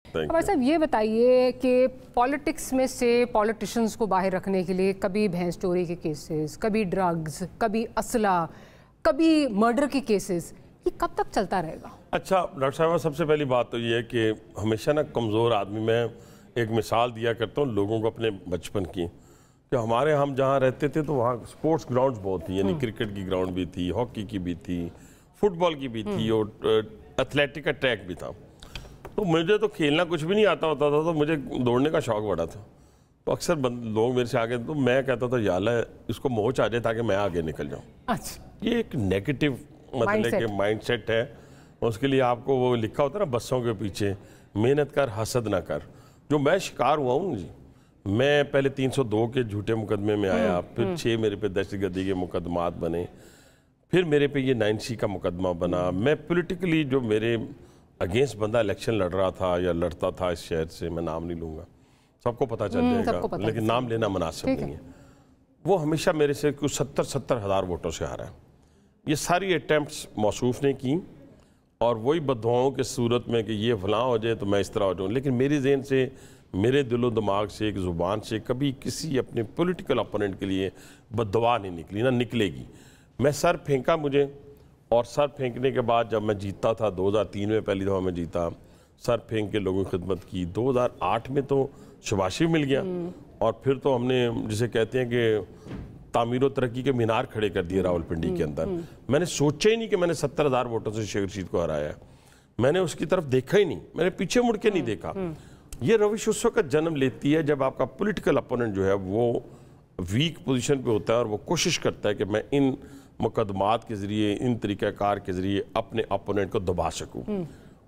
हमारे साहब ये बताइए कि पॉलिटिक्स में से पॉलिटिशियंस को बाहर रखने के लिए कभी भैंस चोरी के केसेस, कभी ड्रग्स, कभी असला, कभी मर्डर के केसेस, ये कब तक चलता रहेगा? अच्छा डॉक्टर साहब, सबसे पहली बात तो ये है कि हमेशा ना कमज़ोर आदमी, मैं एक मिसाल दिया करता हूँ लोगों को अपने बचपन की, कि हमारे हम जहाँ रहते थे तो वहाँ स्पोर्ट्स ग्राउंड्स बहुत थी, यानी क्रिकेट की ग्राउंड भी थी, हॉकी की भी थी, फुटबॉल की भी थी और एथलेटिक का ट्रैक भी था। तो मुझे तो खेलना कुछ भी नहीं आता होता था, तो मुझे दौड़ने का शौक़ बड़ा था। तो अक्सर लोग मेरे से आगे, तो मैं कहता था यार इसको मोच आ जाए ताकि मैं आगे निकल जाऊँ। अच्छा, ये एक नेगेटिव मतलब कि माइंडसेट है। उसके लिए आपको वो लिखा होता है ना बस्सों के पीछे, मेहनत कर हसद ना कर। जो मैं शिकार हुआ हूँ जी, मैं पहले 302 के झूठे मुकदमे में आया, फिर 6 मेरे पे दहशतगर्दी के मुकदमात बने, फिर मेरे पे ये 9C का मुकदमा बना। मैं पॉलिटिकली जो मेरे अगेंस्ट बंदा इलेक्शन लड़ रहा था या लड़ता था इस शहर से, मैं नाम नहीं लूँगा, सबको पता चल जाएगा, लेकिन नाम लेना मुनासिब नहीं है, वो हमेशा मेरे से कुछ 70 हज़ार वोटों से आ रहा है। ये सारी अटैम्प्ट्स मौसूफ ने की और वही बददुआओं के सूरत में कि ये फलां हो जाए तो मैं इस तरह हो जाऊँ, लेकिन मेरी ज़हन से, मेरे दिलो दिमाग से, एक ज़ुबान से कभी किसी अपने पॉलिटिकल अपोनेंट के लिए बददुआ नहीं निकली, ना निकलेगी। मैं सर फेंका मुझे, और सर फेंकने के बाद जब मैं जीता था 2003 में पहली दफ़ा मैं जीता, सर फेंक के लोगों की खिदमत की। 2008 में तो शाबाशी मिल गया और फिर तो हमने जिसे कहते हैं कि तामीर व तरक्की के मीनार खड़े कर दिए रावलपिंडी के अंदर। मैंने सोचा ही नहीं कि मैंने 70 हज़ार वोटों से शेख रशीद को हराया है। मैंने उसकी तरफ देखा ही नहीं, मैंने पीछे मुड़ के नहीं देखा। ये रविश उस वक्त जन्म लेती है जब आपका पॉलिटिकल अपोनेंट जो है वो वीक पोजीशन पे होता है और वो कोशिश करता है कि मैं इन मुकदमात के ज़रिए, इन तरीक़ाकार के ज़रिए अपने अपोनेंट को दबा सकूँ।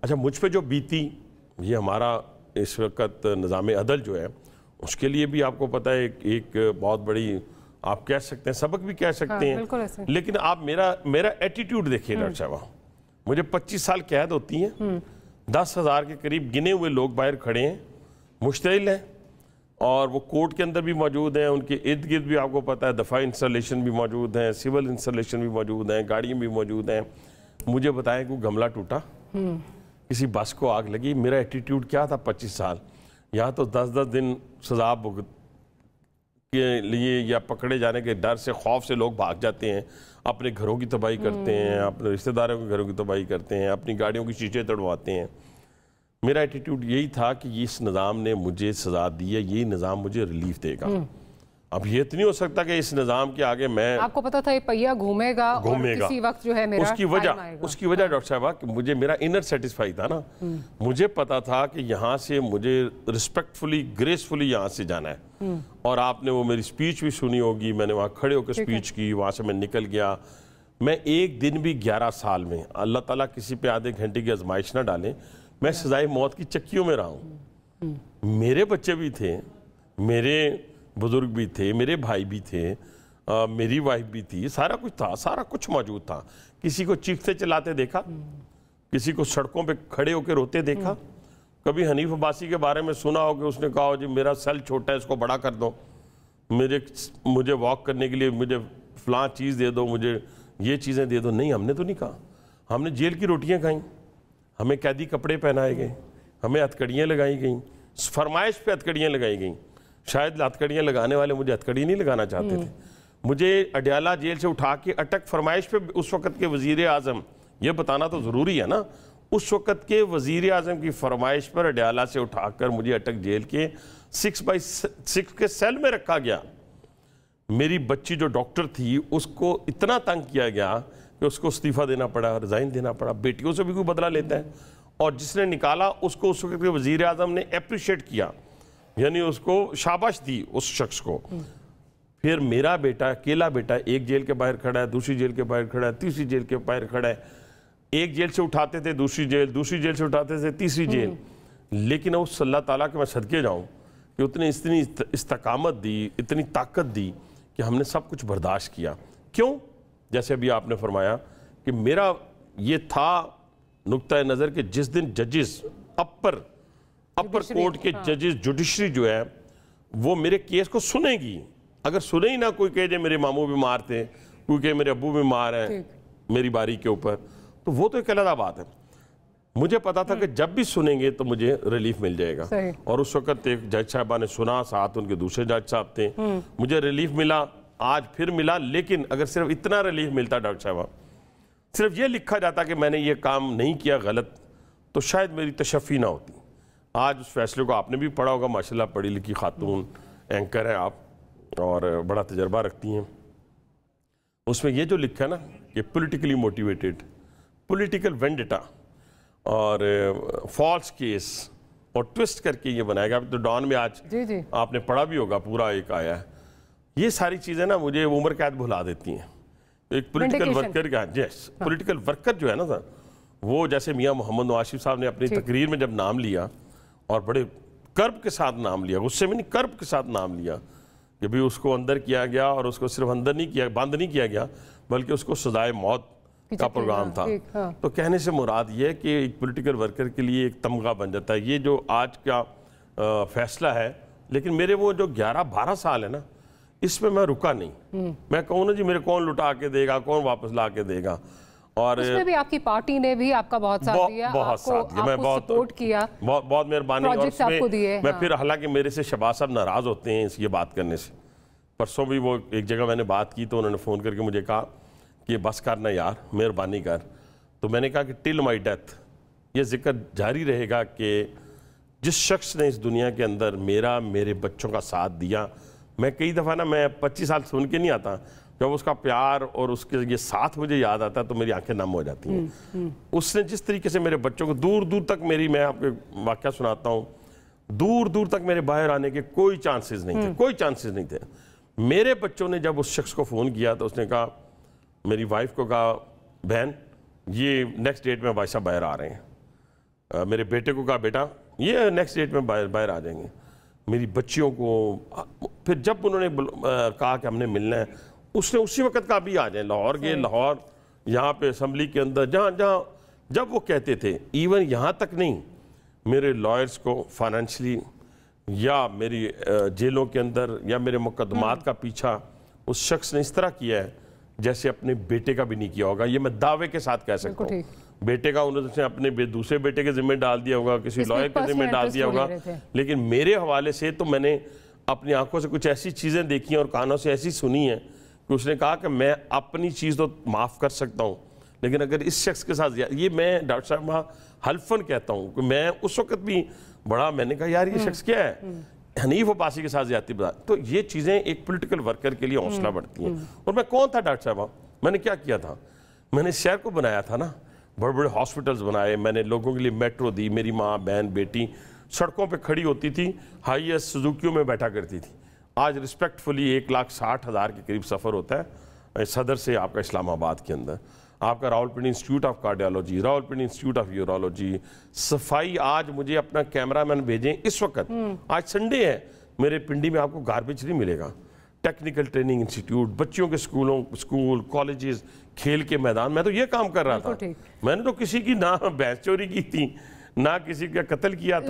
अच्छा, मुझ पर जो बीती, ये हमारा इस वक्त निज़ाम अदल जो है उसके लिए भी आपको पता है एक बहुत बड़ी, आप कह सकते हैं सबक भी कह सकते हैं, लेकिन आप मेरा एटीट्यूड देखिए डॉक्टर साहब। मुझे 25 साल कैद होती है, 10,000 के करीब गिने हुए लोग बाहर खड़े हैं, मुश्तिल हैं, और वो कोर्ट के अंदर भी मौजूद हैं, उनके इर्द गिर्द भी आपको पता है दफ़ा इंस्टॉलेशन भी मौजूद हैं, सिविल इंस्टॉलेशन भी मौजूद हैं, गाड़ियाँ भी मौजूद हैं। मुझे बताएं कोई गमला टूटा, किसी बस को आग लगी, मेरा एटीट्यूड क्या था 25 साल? यहाँ तो 10-10 दिन सजा भुगत के लिए या पकड़े जाने के डर से, खौफ से लोग भाग जाते हैं, अपने घरों की तबाही करते हैं, अपने रिश्तेदारों के घरों की तबाही करते हैं, अपनी गाड़ियों की शीशे तोड़वाते हैं। मेरा एटीट्यूड यही था कि इस निज़ाम ने मुझे सज़ा दी है, यही निज़ाम मुझे रिलीफ देगा। अब ये तो नहीं हो सकता कि इस निज़ाम के आगे मैं, आपको पता था ये पहिया घूमेगा और किसी वक्त जो है मेरा उसकी वजह डॉक्टर साहब कि मुझे मेरा इनर सेटिस्फाई था ना, मुझे पता था कि यहाँ से मुझे रिस्पेक्टफुली, ग्रेसफुली यहाँ से जाना है। और आपने वो मेरी स्पीच भी सुनी होगी, मैंने वहाँ खड़े होकर स्पीच की, वहाँ से मैं निकल गया। मैं एक दिन भी 11 साल में, अल्लाह ताला किसी पे आधे घंटे की आजमाइश ना डालें, मैं सजाए मौत की चक्कियों में रहा हूँ। मेरे बच्चे भी थे, मेरे बुजुर्ग भी थे, मेरे भाई भी थे, मेरी वाइफ भी थी, सारा कुछ था, सारा कुछ मौजूद था। किसी को चीखते चलाते देखा, किसी को सड़कों पे खड़े होकर रोते देखा। कभी हनीफ अब्बासी के बारे में सुना हो कि उसने कहा हो जी मेरा सेल छोटा है, इसको बड़ा कर दो, मुझे वॉक करने के लिए मुझे फलां चीज़ दे दो, मुझे ये चीज़ें दे दो। नहीं, हमने तो नहीं कहा। हमने जेल की रोटियाँ खाई, हमें कैदी कपड़े पहनाए गए, हमें हथकड़ियाँ लगाई गई, फरमाइश पे हथकड़ियाँ लगाई गई। शायद हथकड़ियाँ लगाने वाले मुझे हथकड़ी नहीं लगाना चाहते थे। मुझे अडयाला जेल से उठा के अटक फरमाइश पे उस वक़्त के वज़ीर आज़म, ये बताना तो ज़रूरी है ना, उस वक़्त के वज़ीर आज़म की फरमाइश पर अडयाला से उठाकर मुझे अटक जेल के 6x6 के सेल में रखा गया। मेरी बच्ची जो डॉक्टर थी उसको इतना तंग किया गया कि उसको इस्तीफ़ा देना पड़ा, रिज़ाइन देना पड़ा। बेटियों से भी कोई बदला लेता है, और जिसने निकाला उसको उस वक़्त के वज़ीर आज़म ने अप्रिशिएट किया, यानी उसको शाबाश दी उस शख्स को। फिर मेरा बेटा, अकेला बेटा, एक जेल के बाहर खड़ा है, दूसरी जेल के बाहर खड़ा है, तीसरी जेल के बाहर खड़ा है। एक जेल से उठाते थे दूसरी जेल, दूसरी जेल से उठाते थे तीसरी जेल। लेकिन उस अल्लाह ताला के मैं सदके जाऊं कि उतनी इतनी इस्तकामत दी, इतनी ताकत दी कि हमने सब कुछ बर्दाश्त किया। क्यों? जैसे अभी आपने फरमाया कि मेरा ये था नुक्ता नज़र कि जिस दिन जजेस अपर कोर्ट के जजेस, जुडिशरी जो है वो मेरे केस को सुनेगी। अगर सुने ही ना, कोई कहे मेरे मामू बीमार थे, कोई कहे मेरे अब्बू बीमार हैं मेरी बारी के ऊपर, तो वो तो एक अलग बात है। مجھے پتا تھا کہ جب بھی سنیں گے تو مجھے ریلیف مل جائے گا. اور اس وقت ایک جج صاحبہ نے سنا, ساتھ ان کے دوسرے جج صاحب تھے, مجھے ریلیف ملا, آج پھر ملا. لیکن اگر صرف اتنا ریلیف ملتا ڈاکٹر صاحبہ, صرف یہ لکھا جاتا کہ میں نے یہ کام نہیں کیا غلط, تو شاید میری تشفی نہ ہوتی. آج اس فیصلے کو آپ نے بھی پڑھا ہوگا, ماشاءاللہ پڑھی لکھی خاتون اینکر ہیں آپ اور بڑا تجربہ رکھتی ہیں. اس میں یہ جو لکھا ہے نا کہ پولیٹیکلی موٹیویٹڈ, پولیٹیکل وینڈیٹا اور فالس کیس اور ٹوسٹ کر کے یہ بنایا گیا. تو ڈان میں آج آپ نے پڑھا بھی ہوگا, پورا ایک آیا ہے. یہ ساری چیزیں نا مجھے عمر قید بھلا دیتی ہیں. ایک پولیٹیکل ورکر کا, پولیٹیکل ورکر جو ہے نا سر, وہ جیسے میاں محمد نواز شریف صاحب نے اپنی تقریر میں جب نام لیا اور بڑے کرب کے ساتھ نام لیا, غصے میں نہیں کرب کے ساتھ نام لیا, کہ بھی اس کو اندر کیا گیا اور اس کو صرف اندر نہیں کیا, بند نہیں کیا گیا, بلکہ اس کو سزائے موت کا پروگرام تھا. تو کہنے سے مراد یہ ہے کہ ایک پولیٹیکل ورکر کے لیے ایک تمغہ بن جاتا ہے. یہ جو آج کا فیصلہ ہے, لیکن میرے وہ جو 11-12 سال ہے نا, اس میں رکا نہیں. میں کہوں نا جی میرے کون لٹا کے دے گا, کون واپس لا کے دے گا. اور اس میں بھی آپ کی پارٹی نے بھی آپ کا بہت ساتھ دیا, بہت ساتھ دیا, میں سپورٹ کیا, بہت مہربانی. اور اس میں پھر حالانکہ میرے سے شہباز صاحب ناراض ہوتے ہیں اس یہ بات کرنے سے. پرسوں بھی وہ ایک جگہ میں نے بات کی تو انہوں نے فون کر کے مجھے کہا کہ بس کرنا یار, مہربانی کر. تو میں نے کہا کہ ٹل مائی ڈیتھ یہ ذکر جاری رہے گا کہ جس شخص نے اس دنیا کے اندر میرے بچوں کا ساتھ دیا. میں کئی دفعہ نا, میں 25 سال سن کے نہیں آتا, جب اس کا پیار اور اس کے یہ ساتھ مجھے یاد آتا ہے تو میری آنکھیں نم ہو جاتی ہیں. اس نے جس طریقے سے میرے بچوں کو دور دور تک, میں آپ کے واقعہ سناتا ہوں, دور دور تک میرے باہر آنے کے کوئی چانسز نہیں تھے, کوئی چانسز نہیں تھے. میرے بچوں نے جب اس شخص کو فون کیا تو اس نے کہا, میری وائف کو کہا, بہن یہ نیکسٹ ڈیٹ میں بھائی صاحب باہر آ رہے ہیں. میرے بیٹے کو کہا, بیٹا یہ نیکسٹ ڈیٹ میں باہر آ جائیں گے. میری بچیوں کو پھر جب انہوں نے کہا کہ ہم نے ملنا ہے, اس نے اسی وقت کہا بھی آ جائیں. لاہور گئے, لاہور یہاں پہ اسمبلی کے اندر جہاں جب وہ کہتے تھے, ایون یہاں تک نہیں, میرے لائرز کو فائنینشلی یا میری جیلوں کے اندر یا میرے مقدمات کا پیچھا اس شخص نے اس طرح کیا ہے جیسے اپنے بیٹے کا بھی نہیں کیا ہوگا. یہ میں دعوے کے ساتھ کہہ سکتا ہوں. بیٹے کا انہوں نے اپنے دوسرے بیٹے کے ذمہ ڈال دیا ہوگا, کسی لائر کے ذمہ ڈال دیا ہوگا, لیکن میرے حوالے سے تو میں نے اپنی آنکھوں سے کچھ ایسی چیزیں دیکھی ہیں اور کانوں سے ایسی سنی ہیں کہ اس نے کہا کہ میں اپنی چیز تو معاف کر سکتا ہوں, لیکن اگر اس شخص کے ساتھ یہ میں ڈاکٹر صاحب حلفاً کہتا ہوں کہ میں اس وقت بھی میں نے کہا یار یہ شخص کیا ہے, حنیف عباسی کے ساتھ زیادتی بتا. تو یہ چیزیں ایک پولیٹیکل ورکر کے لیے حوصلہ بڑھتی ہیں. اور میں کون تھا ڈاکٹر صاحب, میں نے کیا کیا تھا, میں نے اس شہر کو بنایا تھا نا, بڑے بڑے ہاسپٹلز بنائے, میں نے لوگوں کے لیے میٹرو دی. میری ماں بہن بیٹی سڑکوں پہ کھڑی ہوتی تھی, ہائی ایس سزوکیوں میں بیٹھا کرتی تھی. آج ریسپیکٹفلی 1,60,000 کے قریب سفر ہوتا ہے صدر سے آپ کا اسلام آباد کے اندر. آپ کا Rawalpindi institute of cardiology, Rawalpindi institute of urology, صفائی. آج مجھے اپنا کیمرہ مین بھیجیں اس وقت, آج سنڈے ہے, میرے پنڈی میں آپ کو گاربیج نہیں ملے گا. ٹیکنیکل ٹریننگ انسٹیٹیوٹ, بچیوں کے اسکول, کالجز, کھیل کے میدان. میں تو یہ کام کر رہا تھا. میں نے تو کسی کی نہ بھینس چوری کی تھی, نہ کسی کا قتل کیا تھا.